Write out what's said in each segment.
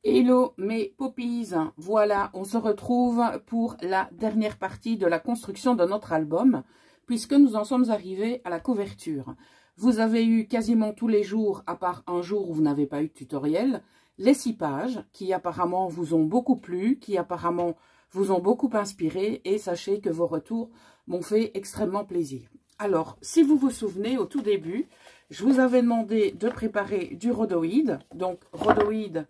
Hello mes poppies, voilà, on se retrouve pour la dernière partie de la construction de notre album, puisque nous en sommes arrivés à la couverture. Vous avez eu quasiment tous les jours, à part un jour où vous n'avez pas eu de tutoriel, les 6 pages qui apparemment vous ont beaucoup plu, qui apparemment vous ont beaucoup inspiré, et sachez que vos retours m'ont fait extrêmement plaisir. Alors, si vous vous souvenez, au tout début, je vous avais demandé de préparer du rhodoïde, donc rhodoïde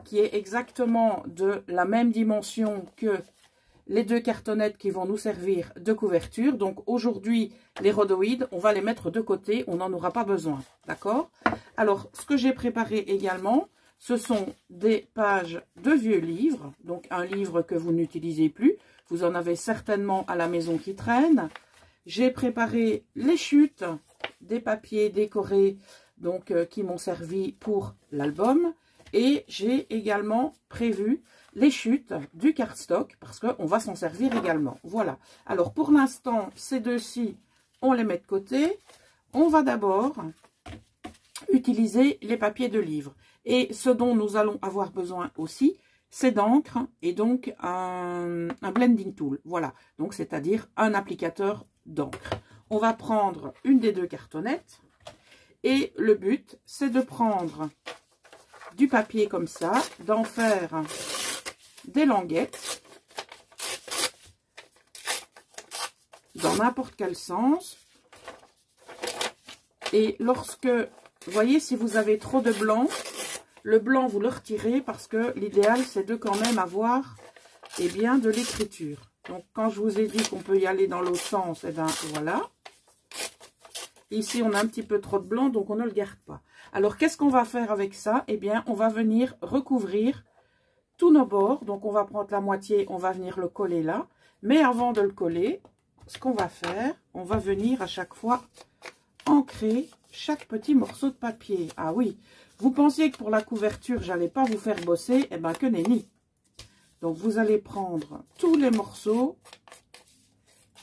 qui est exactement de la même dimension que les 2 cartonnettes qui vont nous servir de couverture. Donc aujourd'hui, les rhodoïdes, on va les mettre de côté, on n'en aura pas besoin, d'accord? Alors, ce que j'ai préparé également, ce sont des pages de vieux livres, donc un livre que vous n'utilisez plus, vous en avez certainement à la maison qui traînent. J'ai préparé les chutes des papiers décorés, donc qui m'ont servi pour l'album. Et j'ai également prévu les chutes du cardstock parce qu'on va s'en servir également. Voilà. Alors pour l'instant, ces deux-ci, on les met de côté. On va d'abord utiliser les papiers de livre. Et ce dont nous allons avoir besoin aussi, c'est d'encre et donc un blending tool. Voilà. Donc c'est-à-dire un applicateur d'encre. On va prendre une des 2 cartonnettes. Et le but, c'est de prendre du papier comme ça, d'en faire des languettes dans n'importe quel sens. Et lorsque, vous voyez, si vous avez trop de blanc, le blanc vous le retirez parce que l'idéal c'est de quand même avoir bien de l'écriture. Donc quand je vous ai dit qu'on peut y aller dans l'autre sens, et bien voilà. Ici, on a un petit peu trop de blanc, donc on ne le garde pas. Alors, qu'est-ce qu'on va faire avec ça? Eh bien, on va venir recouvrir tous nos bords. Donc, on va prendre la moitié, on va venir le coller là. Mais avant de le coller, ce qu'on va faire, on va venir à chaque fois ancrer chaque petit morceau de papier. Ah oui, vous pensiez que pour la couverture, j'allais pas vous faire bosser? Eh bien, que nenni. Donc, vous allez prendre tous les morceaux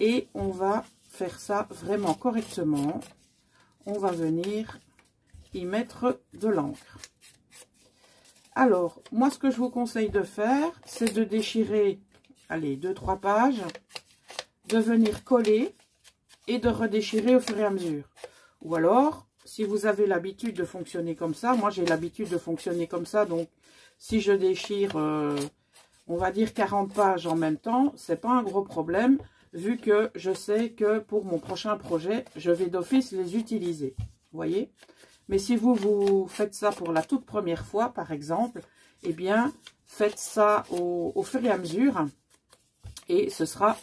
et on va faire ça vraiment correctement. On va venir y mettre de l'encre. Alors, moi, ce que je vous conseille de faire, c'est de déchirer, allez, 2-3 pages, de venir coller et de redéchirer au fur et à mesure. Ou alors, si vous avez l'habitude de fonctionner comme ça, moi j'ai l'habitude de fonctionner comme ça, donc si je déchire, on va dire 40 pages en même temps, c'est pas un gros problème, vu que je sais que pour mon prochain projet, je vais d'office les utiliser. Vous voyez? Mais si vous faites ça pour la toute première fois, par exemple, eh bien, faites ça au fur et à mesure et ce sera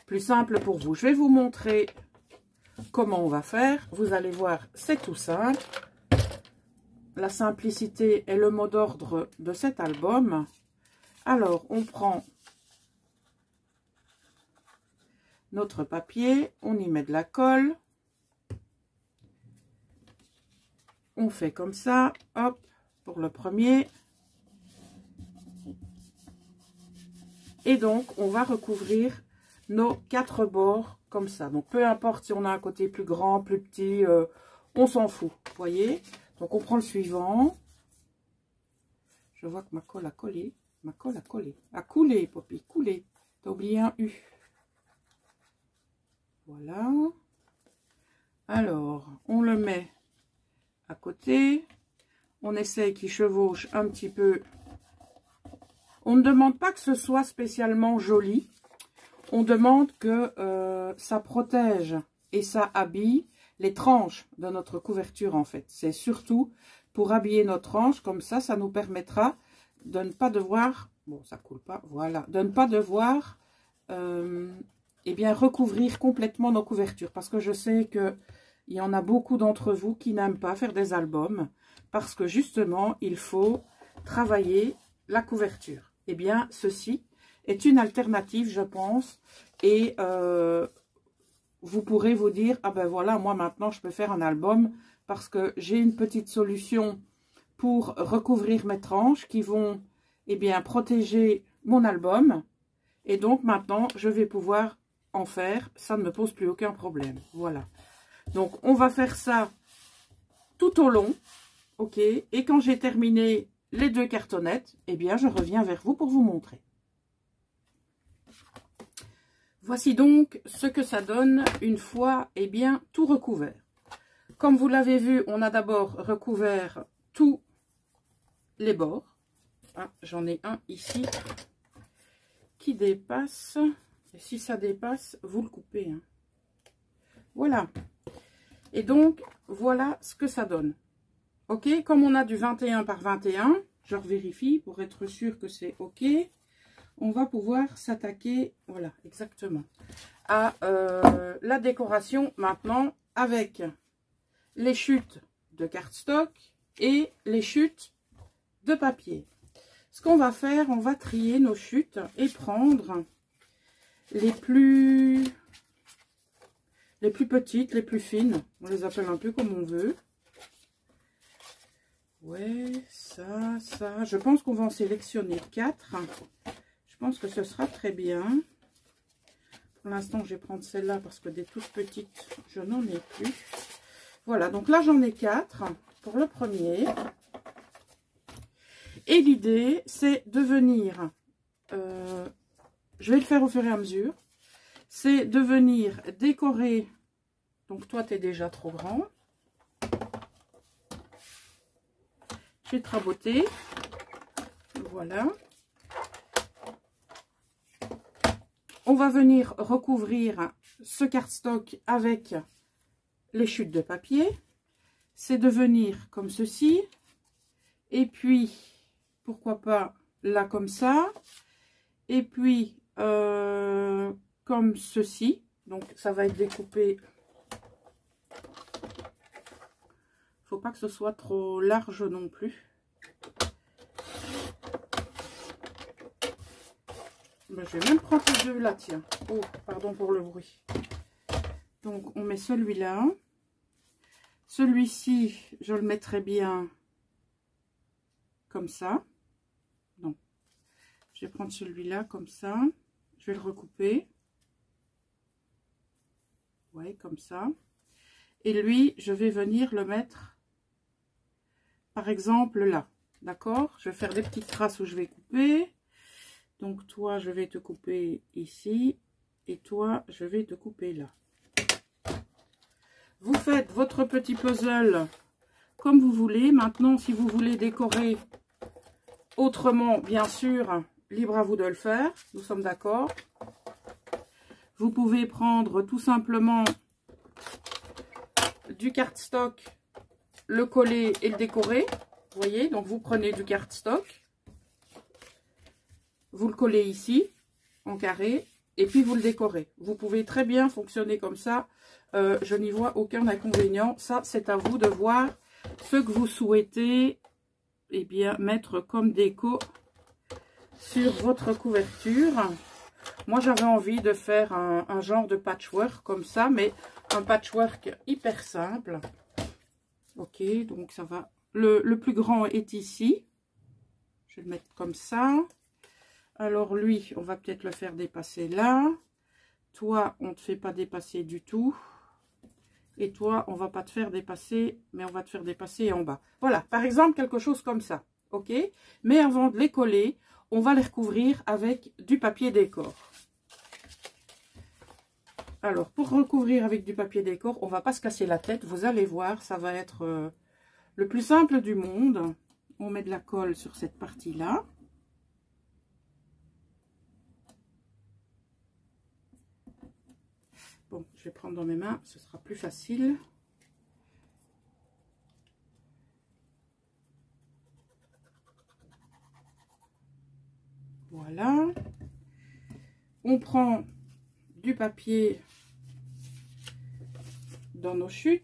plus simple pour vous. Je vais vous montrer comment on va faire. Vous allez voir, c'est tout simple. La simplicité est le mot d'ordre de cet album. Alors, on prend notre papier, on y met de la colle, on fait comme ça, hop, pour le premier, et donc on va recouvrir nos 4 bords comme ça. Donc peu importe si on a un côté plus grand, plus petit, on s'en fout, vous voyez. Donc on prend le suivant, je vois que ma colle a collé, a coulé, Poppy, coulé, t'as oublié un U. Voilà. Alors, on le met à côté. On essaye qu'il chevauche un petit peu. On ne demande pas que ce soit spécialement joli. On demande que ça protège et ça habille les tranches de notre couverture, en fait. C'est surtout pour habiller nos tranches. Comme ça, ça nous permettra de ne pas devoir... Bon, ça coule pas, voilà. De ne pas devoir... eh bien, recouvrir complètement nos couvertures. Parce que je sais qu'il y en a beaucoup d'entre vous qui n'aiment pas faire des albums. Parce que justement, il faut travailler la couverture. Eh bien, ceci est une alternative, je pense. Et vous pourrez vous dire, ah ben voilà, moi maintenant, je peux faire un album. Parce que j'ai une petite solution pour recouvrir mes tranches qui vont, eh bien, protéger mon album. Et donc, maintenant, je vais pouvoir en faire, ça ne me pose plus aucun problème. Voilà. Donc, on va faire ça tout au long, ok. Et quand j'ai terminé les 2 cartonnettes, eh bien, je reviens vers vous pour vous montrer. Voici donc ce que ça donne une fois, eh bien, tout recouvert. Comme vous l'avez vu, on a d'abord recouvert tous les bords. Ah, j'en ai un ici qui dépasse. Et si ça dépasse, vous le coupez, hein. Voilà. Et donc, voilà ce que ça donne. Ok, comme on a du 21 par 21, je revérifie pour être sûr que c'est ok. On va pouvoir s'attaquer, voilà, exactement, à la décoration maintenant avec les chutes de cardstock et les chutes de papier. Ce qu'on va faire, on va trier nos chutes et prendre les plus petites, les plus fines. On les appelle un peu comme on veut. Ouais, ça. Je pense qu'on va en sélectionner 4. Je pense que ce sera très bien. Pour l'instant, je vais prendre celle-là parce que des toutes petites, je n'en ai plus. Voilà, donc là, j'en ai 4 pour le premier. Et l'idée, c'est de venir, je vais le faire au fur et à mesure, c'est de venir décorer. Donc toi, tu es déjà trop grand. Je vais te raboter. Voilà. On va venir recouvrir ce cardstock avec les chutes de papier. C'est de venir comme ceci. Et puis, pourquoi pas là comme ça. Et puis, comme ceci. Donc, ça va être découpé. Faut pas que ce soit trop large non plus. Ben, je vais même prendre les 2 là, tiens. Oh, pardon pour le bruit. Donc, on met celui-là. Celui-ci, je le mettrai bien comme ça. Donc, je vais prendre celui-là comme ça. Je vais le recouper. Ouais, comme ça. Et lui, je vais venir le mettre, par exemple, là. D'accord? Je vais faire des petites traces où je vais couper. Donc, toi, je vais te couper ici. Et toi, je vais te couper là. Vous faites votre petit puzzle comme vous voulez. Maintenant, si vous voulez décorer autrement, bien sûr, libre à vous de le faire. Nous sommes d'accord. Vous pouvez prendre tout simplement du cardstock, le coller et le décorer. Vous voyez, donc vous prenez du cardstock, vous le collez ici, en carré, et puis vous le décorez. Vous pouvez très bien fonctionner comme ça. Je n'y vois aucun inconvénient. Ça, c'est à vous de voir ce que vous souhaitez eh bien, mettre comme déco sur votre couverture. Moi, j'avais envie de faire un genre de patchwork comme ça, mais un patchwork hyper simple. Ok, donc ça va. Le plus grand est ici. Je vais le mettre comme ça. Alors lui, on va peut-être le faire dépasser là. Toi, on ne te fait pas dépasser du tout. Et toi, on va pas te faire dépasser, mais on va te faire dépasser en bas. Voilà, par exemple, quelque chose comme ça. Ok, mais avant de les coller, on va les recouvrir avec du papier décor. Alors, pour recouvrir avec du papier décor, on va pas se casser la tête. Vous allez voir, ça va être le plus simple du monde. On met de la colle sur cette partie-là. Bon, je vais prendre dans mes mains, ce sera plus facile. Voilà. On prend du papier dans nos chutes.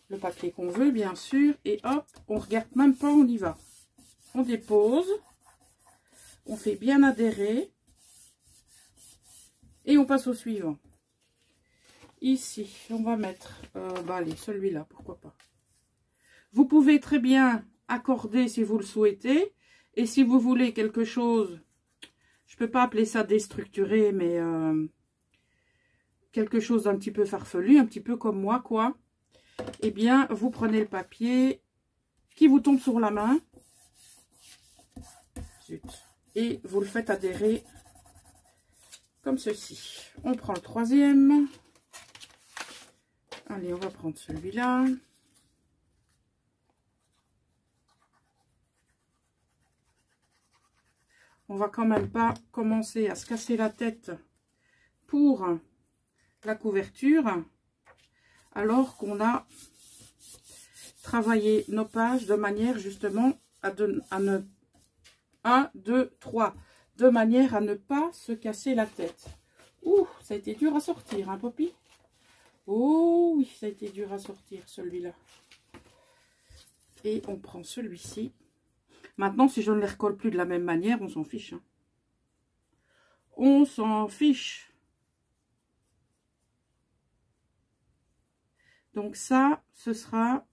Le papier qu'on veut, bien sûr. Et hop, on regarde même pas, on y va. On dépose. On fait bien adhérer. Et on passe au suivant. Ici, on va mettre, allez, celui-là, pourquoi pas. Vous pouvez très bien accorder si vous le souhaitez. Et si vous voulez quelque chose, je peux pas appeler ça déstructuré, mais quelque chose d'un petit peu farfelu, un petit peu comme moi, quoi. Eh bien, vous prenez le papier qui vous tombe sur la main. Zut. Et vous le faites adhérer comme ceci. On prend le troisième. Allez, on va prendre celui-là. On va quand même pas commencer à se casser la tête pour la couverture, alors qu'on a travaillé nos pages de manière justement de manière à ne pas se casser la tête. Ouh, ça a été dur à sortir, hein, Poppy? Oh oui, ça a été dur à sortir, celui-là. Et on prend celui-ci. Maintenant, si je ne les recolle plus de la même manière, on s'en fiche. Hein. On s'en fiche. Donc ça, ce sera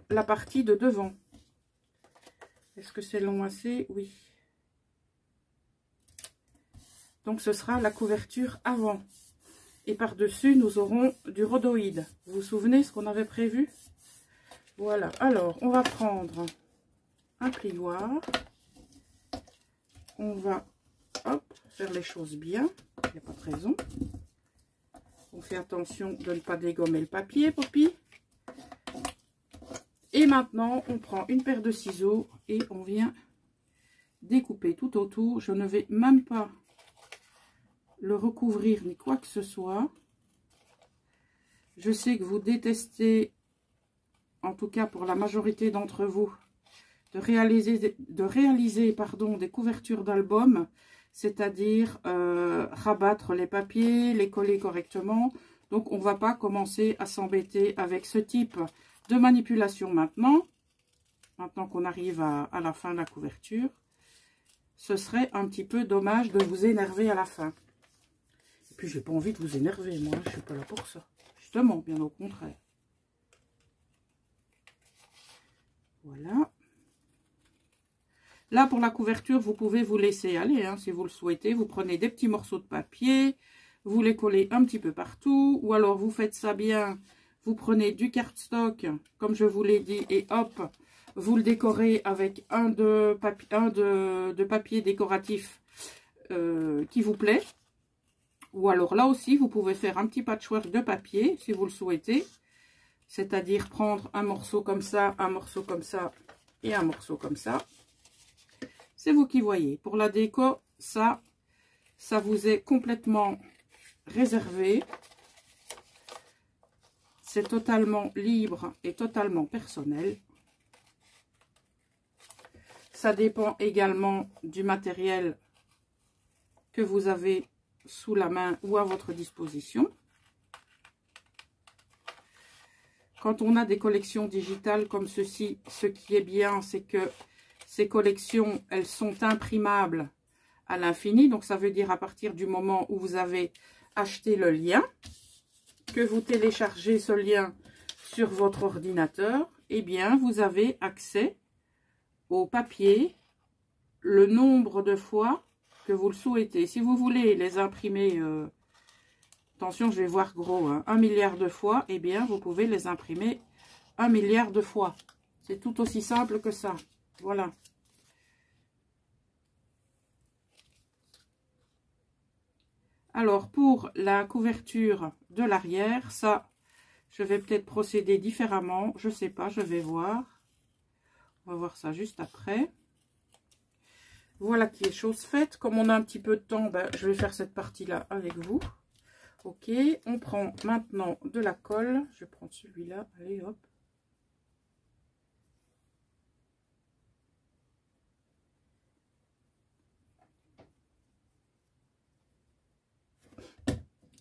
la partie de devant. Est-ce que c'est long assez? Oui. Donc ce sera la couverture avant. Et par-dessus, nous aurons du rhodoïde. Vous vous souvenez ce qu'on avait prévu? Voilà. Alors, on va prendre un plioir. On va hop, faire les choses bien. Il n'y a pas de raison. On fait attention de ne pas dégommer le papier, Poppy. Et maintenant, on prend une paire de ciseaux et on vient découper tout autour. Je ne vais même pas le recouvrir ni quoi que ce soit. Je sais que vous détestez, en tout cas pour la majorité d'entre vous, de réaliser des couvertures d'albums, c'est-à-dire rabattre les papiers, les coller correctement. Donc on ne va pas commencer à s'embêter avec ce type de manipulation maintenant qu'on arrive à la fin de la couverture. Ce serait un petit peu dommage de vous énerver à la fin. Et puis j'ai pas envie de vous énerver, moi, je suis pas là pour ça. Justement, bien au contraire. Voilà. Là, pour la couverture, vous pouvez vous laisser aller, hein, si vous le souhaitez. Vous prenez des petits morceaux de papier, vous les collez un petit peu partout, ou alors vous faites ça bien, vous prenez du cardstock, comme je vous l'ai dit, et hop, vous le décorez avec un de papier décoratif qui vous plaît. Ou alors là aussi, vous pouvez faire un petit patchwork de papier, si vous le souhaitez. C'est-à-dire prendre un morceau comme ça, un morceau comme ça et un morceau comme ça. C'est vous qui voyez. Pour la déco, ça vous est complètement réservé. C'est totalement libre et totalement personnel. Ça dépend également du matériel que vous avez sous la main ou à votre disposition. Quand on a des collections digitales comme ceci, ce qui est bien, c'est que ces collections, elles sont imprimables à l'infini. Donc, ça veut dire à partir du moment où vous avez acheté le lien, que vous téléchargez ce lien sur votre ordinateur, eh bien, vous avez accès au papier le nombre de fois que vous le souhaitez. Si vous voulez les imprimer, attention, je vais voir gros, hein, 1 milliard de fois, eh bien, vous pouvez les imprimer 1 milliard de fois. C'est tout aussi simple que ça. Voilà. Alors, pour la couverture de l'arrière, ça, je vais peut-être procéder différemment. Je ne sais pas, je vais voir. On va voir ça juste après. Voilà qui est chose faite. Comme on a un petit peu de temps, ben, je vais faire cette partie-là avec vous. Ok, on prend maintenant de la colle. Je vais prendre celui-là. Allez, hop.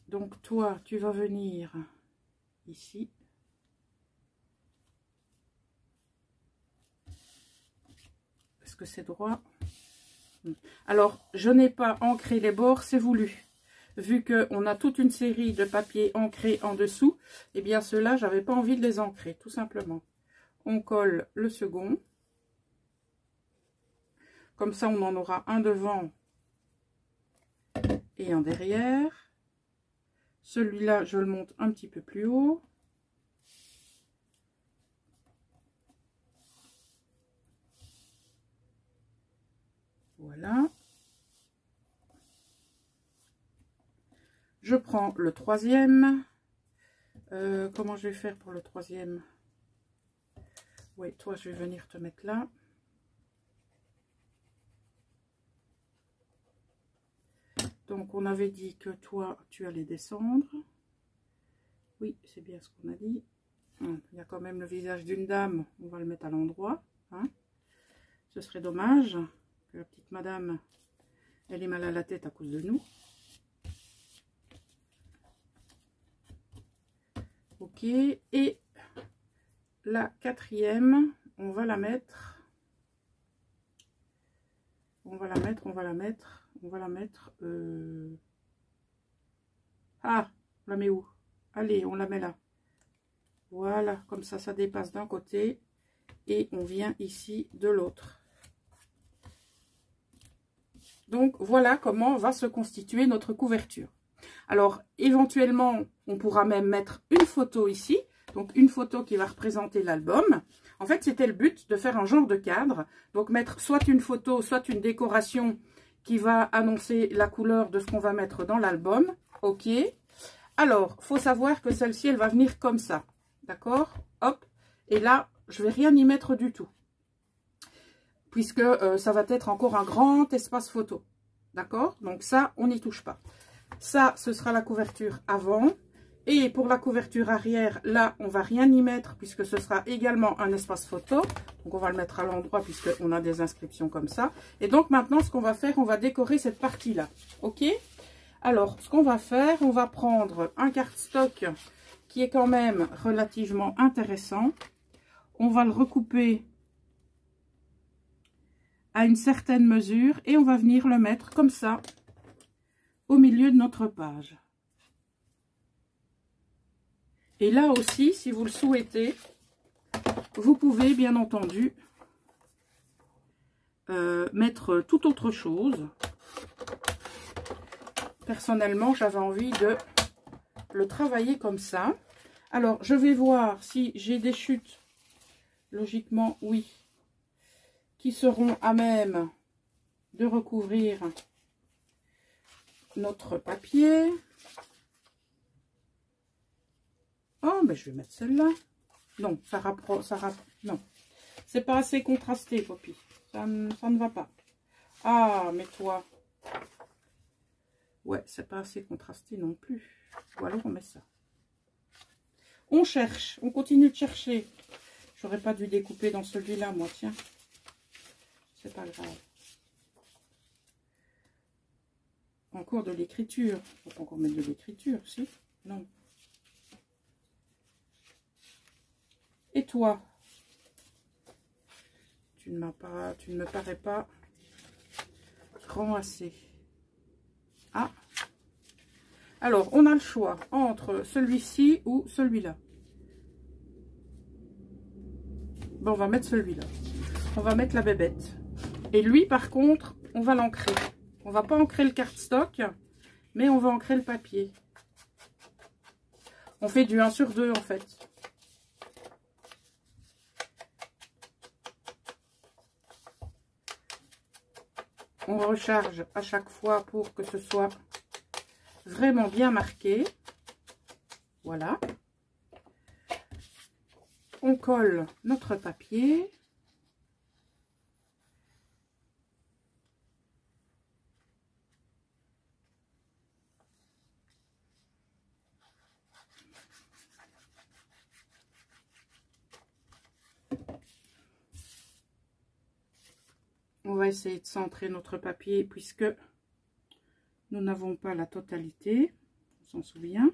Donc, toi, tu vas venir ici. Est-ce que c'est droit? Alors, je n'ai pas ancré les bords, c'est voulu. Vu qu'on a toute une série de papiers ancrés en dessous, eh bien ceux-là, j'avais pas envie de les ancrer, tout simplement. On colle le second. Comme ça, on en aura un devant et un derrière. Celui-là, je le monte un petit peu plus haut. Voilà. Je prends le troisième. Comment je vais faire pour le troisième? Oui, toi, je vais venir te mettre là. Donc, on avait dit que toi, tu allais descendre. Oui, c'est bien ce qu'on a dit. Il y a quand même le visage d'une dame. On va le mettre à l'endroit. Hein. Ce serait dommage que la petite madame, elle ait mal à la tête à cause de nous. Ok. Et la quatrième, on va la mettre. On va la mettre. Ah, on la met où? Allez, on la met là. Voilà, comme ça dépasse d'un côté. Et on vient ici de l'autre. Donc, voilà comment va se constituer notre couverture. Alors, éventuellement, on pourra même mettre une photo ici. Donc, une photo qui va représenter l'album. En fait, c'était le but de faire un genre de cadre. Donc, mettre soit une photo, soit une décoration qui va annoncer la couleur de ce qu'on va mettre dans l'album. Ok. Alors, il faut savoir que celle-ci, elle va venir comme ça. D'accord? Hop. Et là, je ne vais rien y mettre du tout. Puisque ça va être encore un grand espace photo. D'accord? Donc ça, on n'y touche pas. Ça, ce sera la couverture avant. Et pour la couverture arrière, là, on ne va rien y mettre puisque ce sera également un espace photo. Donc on va le mettre à l'endroit puisqu'on a des inscriptions comme ça. Et donc maintenant, ce qu'on va faire, on va décorer cette partie-là. Ok? Alors, ce qu'on va faire, on va prendre un cardstock qui est quand même relativement intéressant. On va le recouper à une certaine mesure et on va venir le mettre comme ça au milieu de notre page. Et là aussi, si vous le souhaitez, vous pouvez bien entendu mettre toute autre chose. Personnellement, j'avais envie de le travailler comme ça. Alors, je vais voir si j'ai des chutes. Logiquement, oui. Qui seront à même de recouvrir notre papier. Oh, mais je vais mettre celle-là. Non, non. C'est pas assez contrasté, Poppy. Ça ne va pas. Ah, mais toi. Ouais, c'est pas assez contrasté non plus. Ou alors on met ça. On cherche, on continue de chercher. J'aurais pas dû découper dans celui-là, moi, tiens. C'est pas grave. Encore de l'écriture. Il faut encore mettre de l'écriture, si? Non. Et toi? Tu ne me parais pas grand assez. Ah. Alors, on a le choix entre celui-ci ou celui-là. Bon, on va mettre celui-là. On va mettre la bébête. Et lui, par contre, on va l'ancrer. On va pas ancrer le cardstock, mais on va ancrer le papier. On fait du 1 sur 2 en fait. On recharge à chaque fois pour que ce soit vraiment bien marqué. Voilà. On colle notre papier. On va essayer de centrer notre papier puisque nous n'avons pas la totalité. On s'en souvient.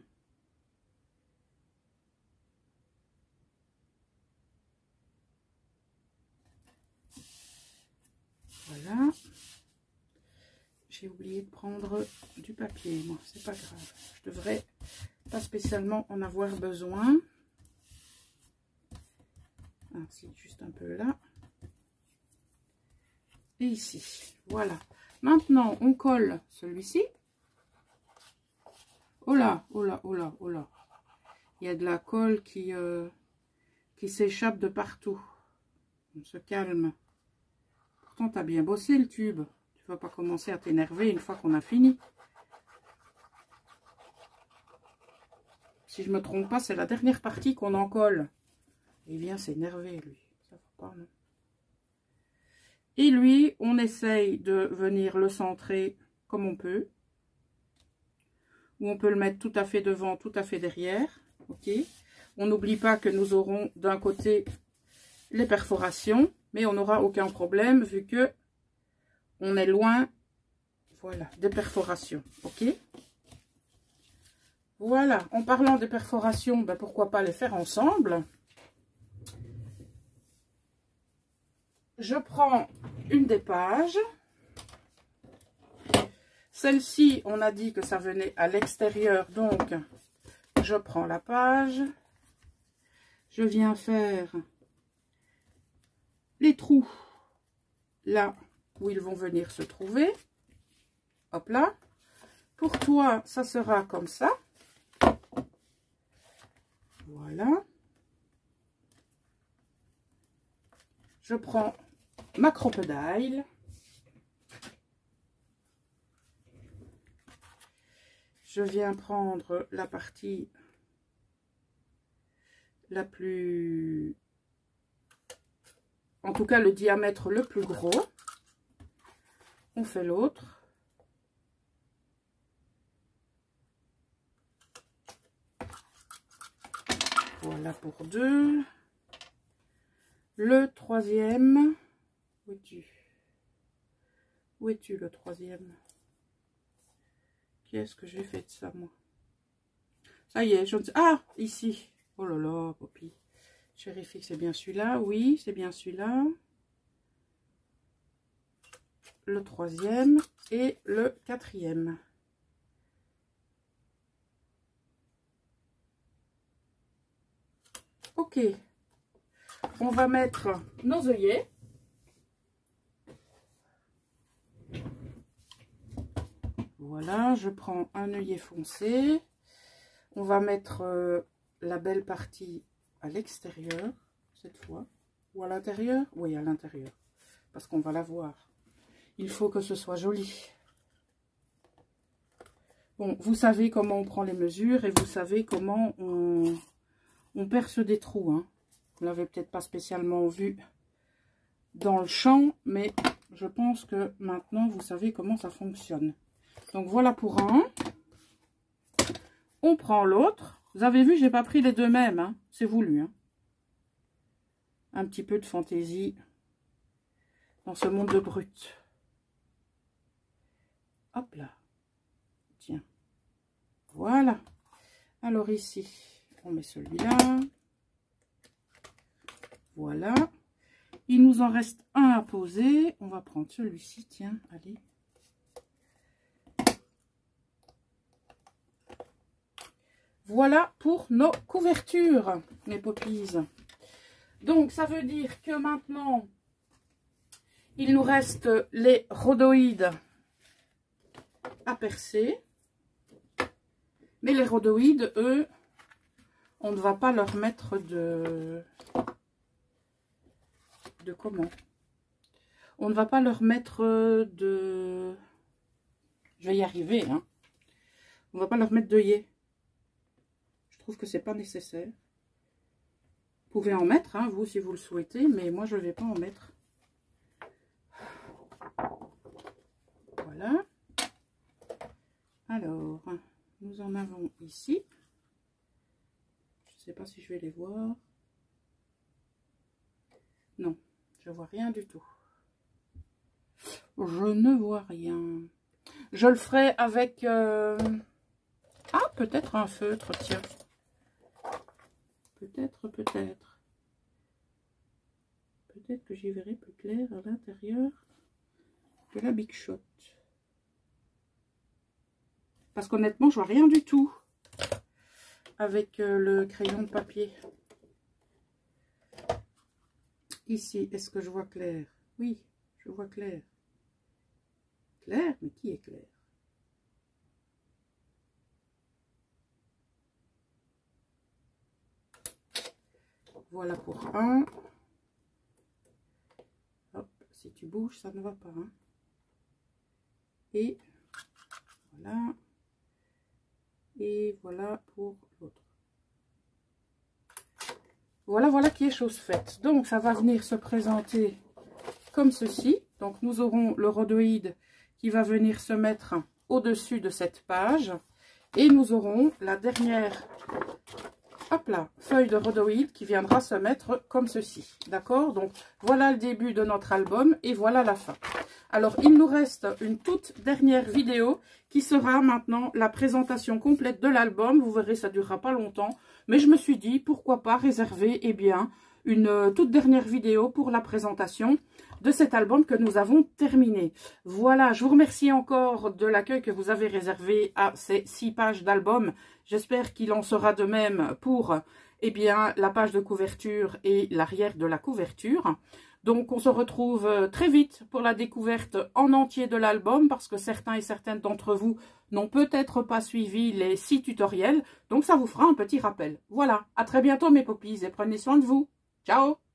Voilà. J'ai oublié de prendre du papier, moi. C'est pas grave. Je devrais pas spécialement en avoir besoin. Ah, c'est juste un peu là. Et ici. Voilà. Maintenant, on colle celui-ci. Oh là, oh là, oh là, oh là. Il y a de la colle qui s'échappe de partout. On se calme. Pourtant, tu as bien bossé le tube. Tu vas pas commencer à t'énerver une fois qu'on a fini. Si je me trompe pas, c'est la dernière partie qu'on en colle. Il vient s'énerver, lui. Ça va pas, non? Et lui, on essaye de venir le centrer comme on peut. Ou on peut le mettre tout à fait devant, tout à fait derrière. Ok. On n'oublie pas que nous aurons d'un côté les perforations, mais on n'aura aucun problème vu que on est loin, voilà, des perforations. Ok. Voilà. En parlant des perforations, ben pourquoi pas les faire ensemble. Je prends une des pages. Celle-ci, on a dit que ça venait à l'extérieur, donc je prends la page. Je viens faire les trous là où ils vont venir se trouver. Hop là. Pour toi, ça sera comme ça. Voilà. Je prends ma crocodile. Je viens prendre la partie la plus... En tout cas, le diamètre le plus gros. On fait l'autre. Voilà pour deux. Le troisième. Où es-tu? Où es-tu le troisième? Qu'est-ce que j'ai fait de ça, moi? Ça y est, je ne sais... Ah, ici. Oh là là, Poppy. Je vérifie que c'est bien celui-là. Oui, c'est bien celui-là. Le troisième et le quatrième. Ok. On va mettre nos œillets. Voilà, je prends un œillet foncé. On va mettre la belle partie à l'extérieur, cette fois. Ou à l'intérieur? Oui, à l'intérieur. Parce qu'on va la voir. Il faut que ce soit joli. Bon, vous savez comment on prend les mesures et vous savez comment on perce des trous. Hein. Vous ne l'avez peut-être pas spécialement vu dans le champ, mais je pense que maintenant vous savez comment ça fonctionne. Donc voilà pour un. On prend l'autre. Vous avez vu, j'ai pas pris les deux mêmes. Hein. C'est voulu. Hein. Un petit peu de fantaisie dans ce monde de brut. Hop là. Tiens. Voilà. Alors ici, on met celui-là. Voilà. Il nous en reste un à poser. On va prendre celui-ci. Tiens, allez. Voilà pour nos couvertures, mes poppies. Donc, ça veut dire que maintenant, il nous reste les rhodoïdes à percer. Mais les rhodoïdes, eux, on ne va pas leur mettre de comment? On ne va pas leur mettre de... Je vais y arriver, hein. On ne va pas leur mettre d'œillet. Je trouve que c'est pas nécessaire. Vous pouvez en mettre, hein, vous, si vous le souhaitez, mais moi, je ne vais pas en mettre. Voilà. Alors, nous en avons ici. Je ne sais pas si je vais les voir. Non, je vois rien du tout. Je ne vois rien. Je le ferai avec... Ah, peut-être un feutre, tiens. Peut-être. Peut-être que j'y verrai plus clair à l'intérieur de la Big Shot. Parce qu'honnêtement, je vois rien du tout avec le crayon de papier. Ici, est-ce que je vois clair? Oui, je vois clair. Clair? Mais qui est clair? Voilà pour un. Hop, si tu bouges, ça ne va pas. Hein. Et voilà. Et voilà pour l'autre. Voilà, voilà qui est chose faite. Donc, ça va venir se présenter comme ceci. Donc, nous aurons le rhodoïde qui va venir se mettre au-dessus de cette page. Et nous aurons la dernière, hop là, feuille de rhodoïde qui viendra se mettre comme ceci. D'accord? Donc, voilà le début de notre album et voilà la fin. Alors, il nous reste une toute dernière vidéo qui sera maintenant la présentation complète de l'album. Vous verrez, ça ne durera pas longtemps. Mais je me suis dit, pourquoi pas réserver, eh bien, une toute dernière vidéo pour la présentation de cet album que nous avons terminé. Voilà, je vous remercie encore de l'accueil que vous avez réservé à ces 6 pages d'album. J'espère qu'il en sera de même pour, eh bien, la page de couverture et l'arrière de la couverture. Donc, on se retrouve très vite pour la découverte en entier de l'album parce que certains et certaines d'entre vous n'ont peut-être pas suivi les 6 tutoriels. Donc, ça vous fera un petit rappel. Voilà, à très bientôt mes poppies et prenez soin de vous. Ciao!